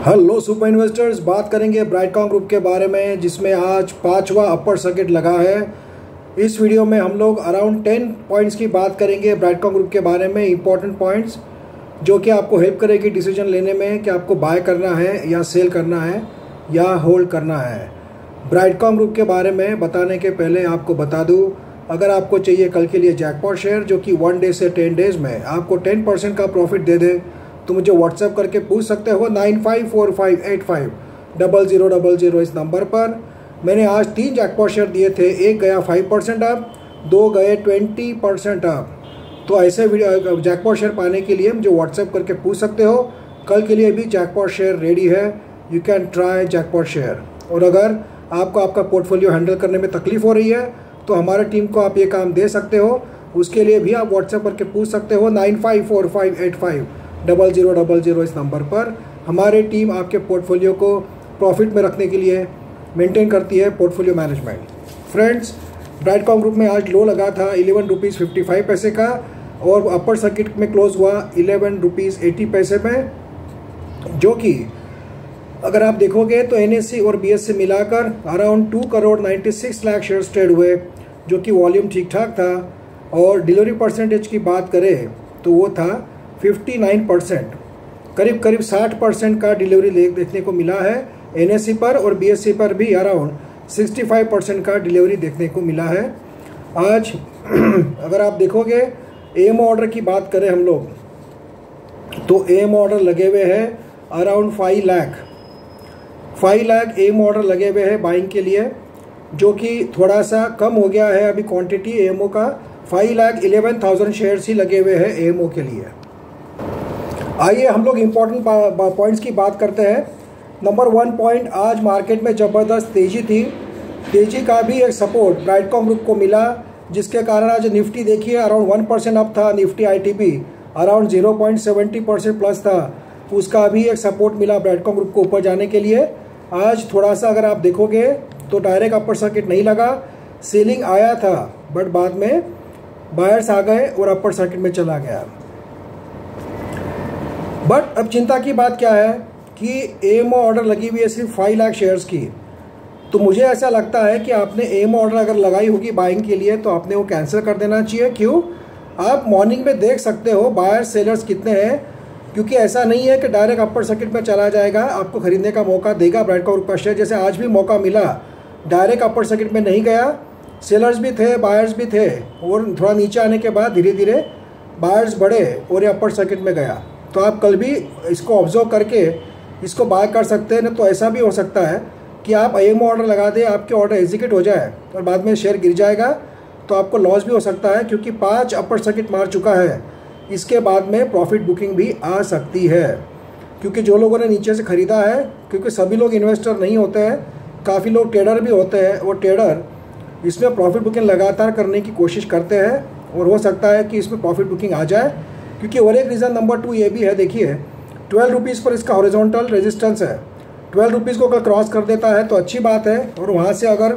Hello super investors, बात करेंगे Brightcom group के बारे में जिसमें आज 5वां अपर सर्किट लगा है। इस वीडियो में हम लोग अराउंड 10 पॉइंट्स की बात करेंगे ब्राइटकॉम ग्रुप के बारे में, इंपॉर्टेंट पॉइंट्स जो कि आपको हेल्प करेगी डिसीजन लेने में कि आपको बाय करना है या सेल करना है या होल्ड करना है। ब्राइटकॉम ग्रुप के बारे में बताने के पहले आपको बता दूँ, अगर आपको चाहिए कल के लिए जैकपॉट शेयर जो कि 1 डे से 10 डेज़ में आपको 10% का प्रॉफिट दे दे तो मुझे व्हाट्सएप करके पूछ सकते हो 9545850000 इस नंबर पर। मैंने आज 3 जैकपॉट शेयर दिए थे, एक गया 5% अप, 2 गए 20% अप। तो ऐसे वीडियो जैकपॉट शेयर पाने के लिए मुझे व्हाट्सएप करके पूछ सकते हो। कल के लिए भी जैकपॉट शेयर रेडी है, you can try jackpot share. और अगर आपको आपका पोर्टफोलियो हैंडल करने में तकलीफ हो रही है तो हमारे टीम को आप ये काम दे सकते हो, उसके लिए भी आप व्हाट्सएप करके पूछ सकते हो 9545850000 इस नंबर पर। हमारी टीम आपके पोर्टफोलियो को प्रॉफिट में रखने के लिए मेंटेन करती है portfolio management. Friends, Brightcom group में आज लो लगा था 11 रुपीज़ 55 पैसे का और अपर सर्किट में क्लोज हुआ 11 रुपीज़ 80 पैसे में, जो कि अगर आप देखोगे तो एनएससी और बीएससी मिलाकर around 2 crore 96 lakh shares trade हुए, जो कि वॉल्यूम ठीक ठाक था। और डिलीवरी परसेंटेज की बात करें तो वो था 59%, करीब 60% का डिलीवरी देखने को मिला है एनएससी पर, और बीएससी पर भी अराउंड 65% का डिलीवरी देखने को मिला है आज। अगर आप देखोगे एम ऑर्डर की बात करें हम लोग तो एम ऑर्डर लगे हुए हैं अराउंड 5 लाख एम ऑर्डर लगे हुए हैं बाइंग के लिए, जो कि थोड़ा सा कम हो गया है अभी क्वांटिटी एमओ का। 5,11,000 शेयर्स ही लगे हुए हैं एमओ के लिए। आइए हम लोग इम्पोर्टेंट पॉइंट्स की बात करते हैं। नंबर 1 पॉइंट, आज मार्केट में ज़बरदस्त तेज़ी थी। तेज़ी का भी एक सपोर्ट ब्राइटकॉम ग्रुप को मिला, जिसके कारण आज निफ्टी देखिए अराउंड 1% अप था। निफ्टी आईटीपी अराउंड 0.70% प्लस था, उसका भी एक सपोर्ट मिला ब्राइटकॉम ग्रुप को ऊपर जाने के लिए। आज थोड़ा सा अगर आप देखोगे तो डायरेक्ट अपर सर्किट नहीं लगा, सेलिंग आया था बट बाद में बायर्स आ गए और अपर सर्किट में चला गया। बट अब चिंता की बात क्या है कि एमओ ऑर्डर लगी हुई है सिर्फ 5 लाख शेयर्स की। तो मुझे ऐसा लगता है कि आपने एमओ ऑर्डर अगर लगाई होगी बाइंग के लिए तो आपने वो कैंसिल कर देना चाहिए। क्यों? आप मॉर्निंग में देख सकते हो बायर्स सेलर्स कितने हैं, क्योंकि ऐसा नहीं है कि डायरेक्ट अपर सर्किट में चला जाएगा, आपको खरीदने का मौका देगा ब्राइटकॉम ग्रुप का शेयर। जैसे आज भी मौका मिला, डायरेक्ट अपर सर्किट में नहीं गया, सेलर्स भी थे बायर्स भी थे, और थोड़ा नीचे आने के बाद धीरे धीरे बायर्स बढ़े और ये अपर सर्किट में गया। तो आप कल भी इसको ऑब्जर्व करके इसको बाय कर सकते हैं। ना तो ऐसा भी हो सकता है कि आप एमओ ऑर्डर लगा दें, आपके ऑर्डर एग्जीक्यूट हो जाए और बाद में शेयर गिर जाएगा, तो आपको लॉस भी हो सकता है, क्योंकि 5 अपर सर्किट मार चुका है। इसके बाद में प्रॉफिट बुकिंग भी आ सकती है, क्योंकि जो लोगों ने नीचे से ख़रीदा है, क्योंकि सभी लोग इन्वेस्टर नहीं होते हैं, काफ़ी लोग ट्रेडर भी होते हैं, और ट्रेडर इसमें प्रॉफिट बुकिंग लगातार करने की कोशिश करते हैं, और हो सकता है कि इसमें प्रॉफिट बुकिंग आ जाए। क्योंकि और एक रीज़न नंबर 2 ये भी है, देखिए 12 रुपीज़ पर इसका हॉरिजॉन्टल रेजिस्टेंस है। 12 रुपीज़ को अगर क्रॉस कर देता है तो अच्छी बात है, और वहाँ से अगर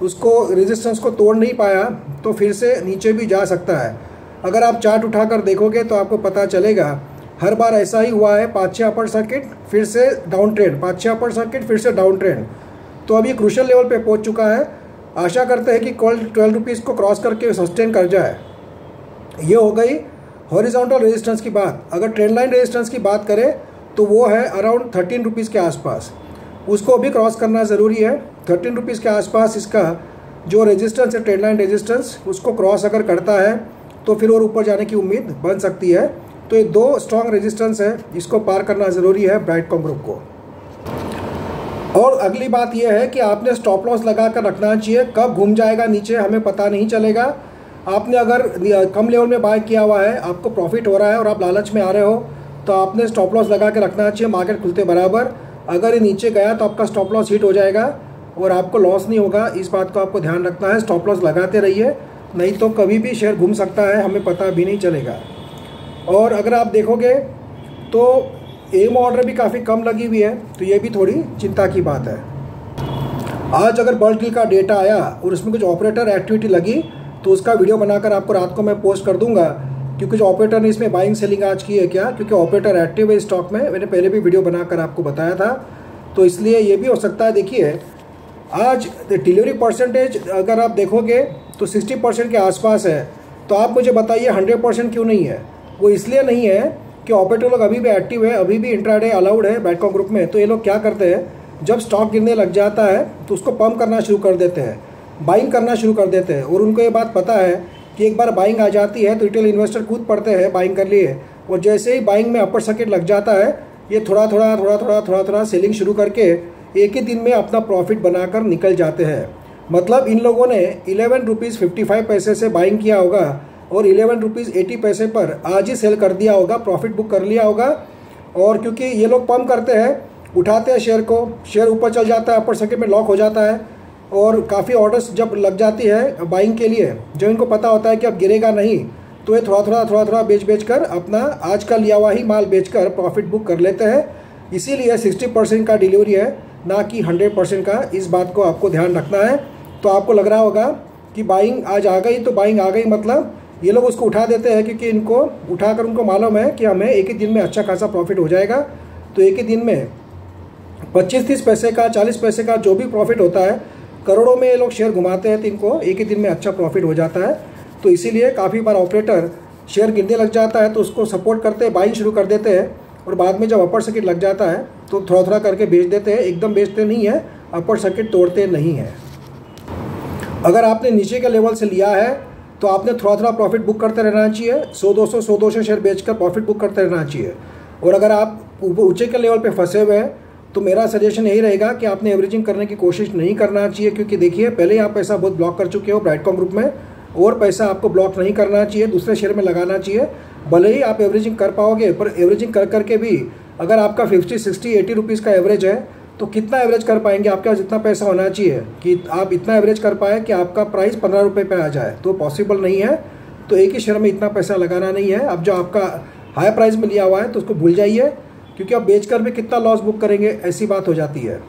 उसको रेजिस्टेंस को तोड़ नहीं पाया तो फिर से नीचे भी जा सकता है। अगर आप चार्ट उठाकर देखोगे तो आपको पता चलेगा हर बार ऐसा ही हुआ है, 5-6 अपर सर्किट फिर से डाउन ट्रेंड, 5-6 अपर सर्किट फिर से डाउन ट्रेंड। तो अभी क्रूशियल लेवल पे पहुंच चुका है। आशा करते हैं कि कल 12 रुपीज़ को क्रॉस करके सस्टेन कर जाए। ये हो गई हॉरिजॉन्टल रेजिस्टेंस की बात। अगर ट्रेंड लाइन रेजिस्टेंस की बात करें तो वो है अराउंड 13 रुपीज़ के आसपास, उसको भी क्रॉस करना ज़रूरी है। 13 रुपीज़ के आसपास इसका जो रेजिस्टेंस है, ट्रेंड लाइन रेजिस्टेंस, उसको क्रॉस अगर करता है तो फिर और ऊपर जाने की उम्मीद बन सकती है। तो ये 2 स्ट्रॉन्ग रेजिस्टेंस है, इसको पार करना ज़रूरी है ब्राइटकॉम ग्रुप को। और अगली बात यह है कि आपने स्टॉप लॉस लगा कर रखना चाहिए। कब घूम जाएगा नीचे हमें पता नहीं चलेगा। आपने अगर कम लेवल में बाय किया हुआ है, आपको प्रॉफिट हो रहा है और आप लालच में आ रहे हो, तो आपने स्टॉप लॉस लगा के रखना चाहिए मार्केट खुलते बराबर। अगर ये नीचे गया तो आपका स्टॉप लॉस हिट हो जाएगा और आपको लॉस नहीं होगा। इस बात को आपको ध्यान रखना है। स्टॉप लॉस लगाते रहिए, नहीं तो कभी भी शेयर घूम सकता है, हमें पता भी नहीं चलेगा। और अगर आप देखोगे तो एम ऑर्डर भी काफ़ी कम लगी हुई है, तो ये भी थोड़ी चिंता की बात है। आज अगर बल्क डील का डेटा आया और उसमें कुछ ऑपरेटर एक्टिविटी लगी तो उसका वीडियो बनाकर आपको रात को मैं पोस्ट कर दूंगा कि कुछ ऑपरेटर ने इसमें बाइंग सेलिंग आज की है क्या, क्योंकि ऑपरेटर एक्टिव है स्टॉक में, मैंने पहले भी वीडियो बनाकर आपको बताया था। तो इसलिए ये भी हो सकता है। देखिए आज डिलीवरी परसेंटेज अगर आप देखोगे तो 60% के आसपास है। तो आप मुझे बताइए 100% क्यों नहीं है? वो इसलिए नहीं है कि ऑपरेटर लोग अभी भी एक्टिव है, अभी भी इंट्राडे अलाउड है बैटकॉम ग्रुप में। तो ये लोग क्या करते हैं, जब स्टॉक गिरने लग जाता है तो उसको पंप करना शुरू कर देते हैं, बाइंग करना शुरू कर देते हैं। और उनको ये बात पता है कि एक बार बाइंग आ जाती है तो रिटेल इन्वेस्टर कूद पड़ते हैं बाइंग कर लिए, और जैसे ही बाइंग में अपर सर्किट लग जाता है ये थोड़ा थोड़ा सेलिंग शुरू करके एक ही दिन में अपना प्रॉफिट बनाकर निकल जाते हैं। मतलब इन लोगों ने 11 रुपीज़ 55 पैसे से बाइंग किया होगा और 11 रुपीज़ 80 पैसे पर आज ही सेल कर दिया होगा, प्रॉफिट बुक कर लिया होगा। और क्योंकि ये लोग पंप करते हैं, उठाते हैं शेयर को, शेयर ऊपर चल जाता है, अपर सर्किट में लॉक हो जाता है, और काफ़ी ऑर्डर्स जब लग जाती है बाइंग के लिए, जब इनको पता होता है कि अब गिरेगा नहीं, तो ये थोड़ा बेच कर अपना आज का लिया हुआ ही माल बेचकर प्रॉफिट बुक कर लेते हैं। इसीलिए 60% का डिलीवरी है, ना कि 100% का। इस बात को आपको ध्यान रखना है। तो आपको लग रहा होगा कि बाइंग आज आ गई, तो बाइंग आ गई मतलब ये लोग उसको उठा देते हैं, क्योंकि इनको उठाकर उनको मालूम है कि हमें एक ही दिन में अच्छा खासा प्रॉफिट हो जाएगा। तो एक ही दिन में 25-30 पैसे का, 40 पैसे का जो भी प्रॉफिट होता है, करोड़ों में ये लोग शेयर घुमाते हैं, तो इनको एक ही दिन में अच्छा प्रॉफिट हो जाता है। तो इसीलिए काफ़ी बार ऑपरेटर शेयर गिरने लग जाता है तो उसको सपोर्ट करते हैं, बाइंग शुरू कर देते हैं, और बाद में जब अपर सर्किट लग जाता है तो थोड़ा करके बेच देते हैं। एकदम बेचते नहीं है, अपर सर्किट तोड़ते नहीं है। अगर आपने नीचे के लेवल से लिया है तो आपने थोड़ा प्रॉफिट बुक करते रहना चाहिए। 100-200 शेयर बेचकर प्रॉफिट बुक करते रहना चाहिए। और अगर आप ऊंचे के लेवल पे फंसे हुए हैं तो मेरा सजेशन यही रहेगा कि आपने एवरेजिंग करने की कोशिश नहीं करना चाहिए, क्योंकि देखिए पहले ही आप पैसा बहुत ब्लॉक कर चुके हो ब्राइटकॉम ग्रुप में, और पैसा आपको ब्लॉक नहीं करना चाहिए, दूसरे शेयर में लगाना चाहिए। भले ही आप एवरेजिंग कर पाओगे, पर एवरेजिंग कर करके भी अगर आपका 50, 60, 80 रुपीज़ का एवरेज है तो कितना एवरेज कर पाएंगे? आपके पास इतना पैसा होना चाहिए कि आप इतना एवरेज कर पाए कि आपका प्राइस 15 रुपये पे आ जाए, तो पॉसिबल नहीं है। तो एक ही शेयर में इतना पैसा लगाना नहीं है। अब जो आपका हाई प्राइस में लिया हुआ है तो उसको भूल जाइए, क्योंकि आप बेचकर भी कितना लॉस बुक करेंगे, ऐसी बात हो जाती है।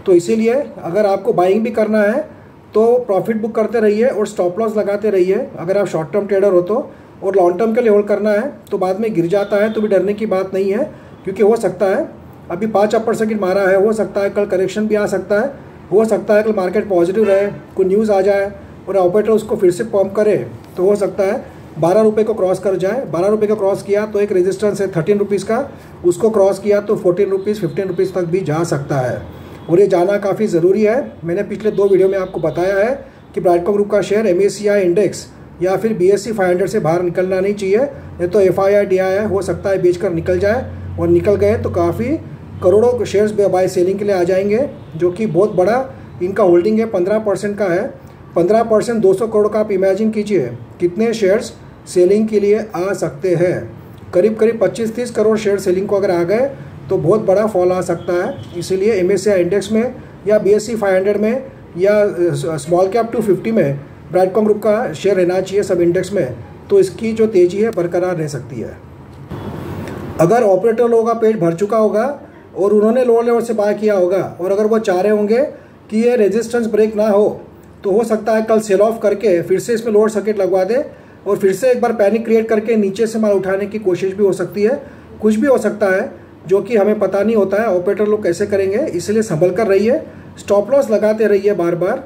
तो इसीलिए अगर आपको बाइंग भी करना है तो प्रॉफिट बुक करते रहिए और स्टॉप लॉस लगाते रहिए। अगर आप शॉर्ट टर्म ट्रेडर हो तो, और लॉन्ग टर्म के लिए होल्ड करना है तो बाद में गिर जाता है तो भी डरने की बात नहीं है, क्योंकि हो सकता है अभी 5 अपर सर्किट मारा है, हो सकता है कल करेक्शन भी आ सकता है, हो सकता है कल मार्केट पॉजिटिव रहे, कोई न्यूज़ आ जाए और ऑपरेटर उसको फिर से पंप करे, तो हो सकता है 12 रुपये को क्रॉस कर जाए। 12 रुपये का क्रॉस किया तो एक रेजिस्टेंस है 13 रुपीज़ का, उसको क्रॉस किया तो 14 रुपीज़ 15 रुपीज़ तक भी जा सकता है, और ये जाना काफ़ी ज़रूरी है। मैंने पिछले 2 वीडियो में आपको बताया है कि ब्राइटकॉम ग्रुप का शेयर MSCI इंडेक्स या फिर BSE 500 से बाहर निकलना नहीं चाहिए, नहीं तो FII DII हो सकता है बेचकर निकल जाए, और निकल गए तो काफ़ी करोड़ों शेयर्स बाय सेलिंग के लिए आ जाएंगे, जो कि बहुत बड़ा इनका होल्डिंग है, 15% का है। 15% 200 करोड़ का आप इमेजिन कीजिए कितने शेयर्स सेलिंग के लिए आ सकते हैं। करीब 25-30 करोड़ शेयर सेलिंग को अगर आ गए तो बहुत बड़ा फॉल आ सकता है। इसीलिए MSCI इंडेक्स में या BSE 500 में या स्मॉल कैप 250 में ब्राइटकॉम ग्रुप का शेयर रहना चाहिए सब इंडेक्स में, तो इसकी जो तेज़ी है बरकरार रह सकती है। अगर ऑपरेटर लोगों का पेट भर चुका होगा और उन्होंने लोअर लेवल से बाय किया होगा, और अगर वो चाह रहे होंगे कि ये रेजिस्टेंस ब्रेक ना हो तो सकता है कल सेल ऑफ करके फिर से इसमें लोअर सर्किट लगवा दे और फिर से एक बार पैनिक क्रिएट करके नीचे से माल उठाने की कोशिश भी हो सकती है। कुछ भी हो सकता है जो कि हमें पता नहीं होता है ऑपरेटर लोग कैसे करेंगे, इसलिए संभल कर रहिए, स्टॉप लॉस लगाते रहिए बार बार,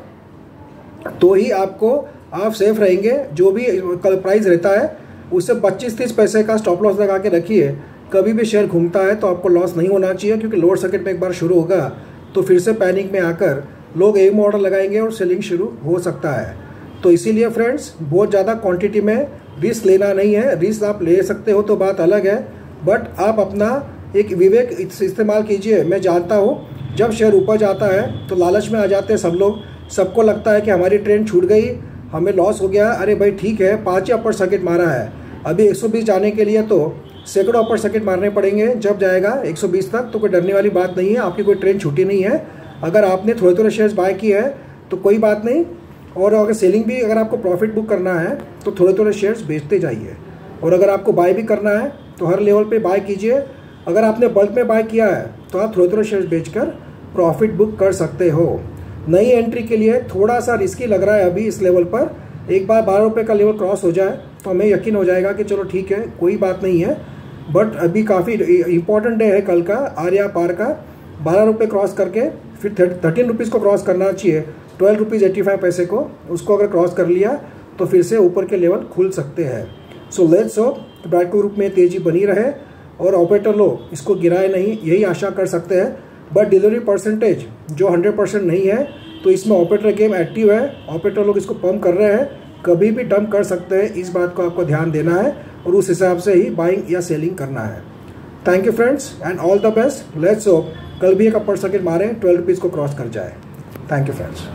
तो ही आप सेफ रहेंगे। जो भी कल प्राइस रहता है उससे 25-30 पैसे का स्टॉप लॉस लगा के रखिए। कभी भी शेयर घूमता है तो आपको लॉस नहीं होना चाहिए, क्योंकि लोअर सर्किट में एक बार शुरू होगा तो फिर से पैनिक में आकर लोग एम ऑर्डर लगाएंगे और सेलिंग शुरू हो सकता है। तो इसीलिए फ्रेंड्स बहुत ज़्यादा क्वांटिटी में रिस्क लेना नहीं है। रिस्क आप ले सकते हो तो बात अलग है, बट आप अपना एक विवेक इस्तेमाल कीजिए। मैं जानता हूँ जब शेयर ऊपर जाता है तो लालच में आ जाते हैं सब लोग, सबको लगता है कि हमारी ट्रेंड छूट गई, हमें लॉस हो गया। अरे भाई ठीक है, 5 ही अपर सर्किट मारा है, अभी 120 जाने के लिए तो सैकड़ों अपर सर्किट मारने पड़ेंगे। जब जाएगा 120 तक तो कोई डरने वाली बात नहीं है, आपकी कोई ट्रेंड छूटी नहीं है। अगर आपने थोड़े शेयर्स बाय किए हैं तो कोई बात नहीं, और अगर सेलिंग भी अगर आपको प्रॉफिट बुक करना है तो थोड़े शेयर्स बेचते जाइए, और अगर आपको बाय भी करना है तो हर लेवल पे बाय कीजिए। अगर आपने बल्क में बाय किया है तो आप थोड़े शेयर्स बेचकर प्रॉफिट बुक कर सकते हो। नई एंट्री के लिए थोड़ा सा रिस्की लग रहा है अभी इस लेवल पर, एक बार 12 रुपये का लेवल क्रॉस हो जाए तो हमें यकीन हो जाएगा कि चलो ठीक है, कोई बात नहीं है। बट अभी काफ़ी इंपॉर्टेंट डे है कल का, आर्या पार का। 12 रुपये क्रॉस करके फिर 13 रुपीज़ को क्रॉस करना चाहिए, 12 रुपीज़ 85 पैसे को, उसको अगर क्रॉस कर लिया तो फिर से ऊपर के लेवल खुल सकते हैं। सो लेट्स होप ब्राइडको ग्रुप में तेज़ी बनी रहे और ऑपरेटर लोग इसको गिराए नहीं, यही आशा कर सकते हैं। बट डिलीवरी परसेंटेज जो 100% नहीं है, तो इसमें ऑपरेटर गेम एक्टिव है, ऑपरेटर लोग इसको पंप कर रहे हैं, कभी भी डंप कर सकते हैं। इस बात को आपको ध्यान देना है और उस हिसाब से ही बाइंग या सेलिंग करना है। Thank you friends and all the best. Let's hope कल भी एक अपर सर्किट मारें, 12 रुपीज़ को क्रॉस कर जाए। Thank you friends.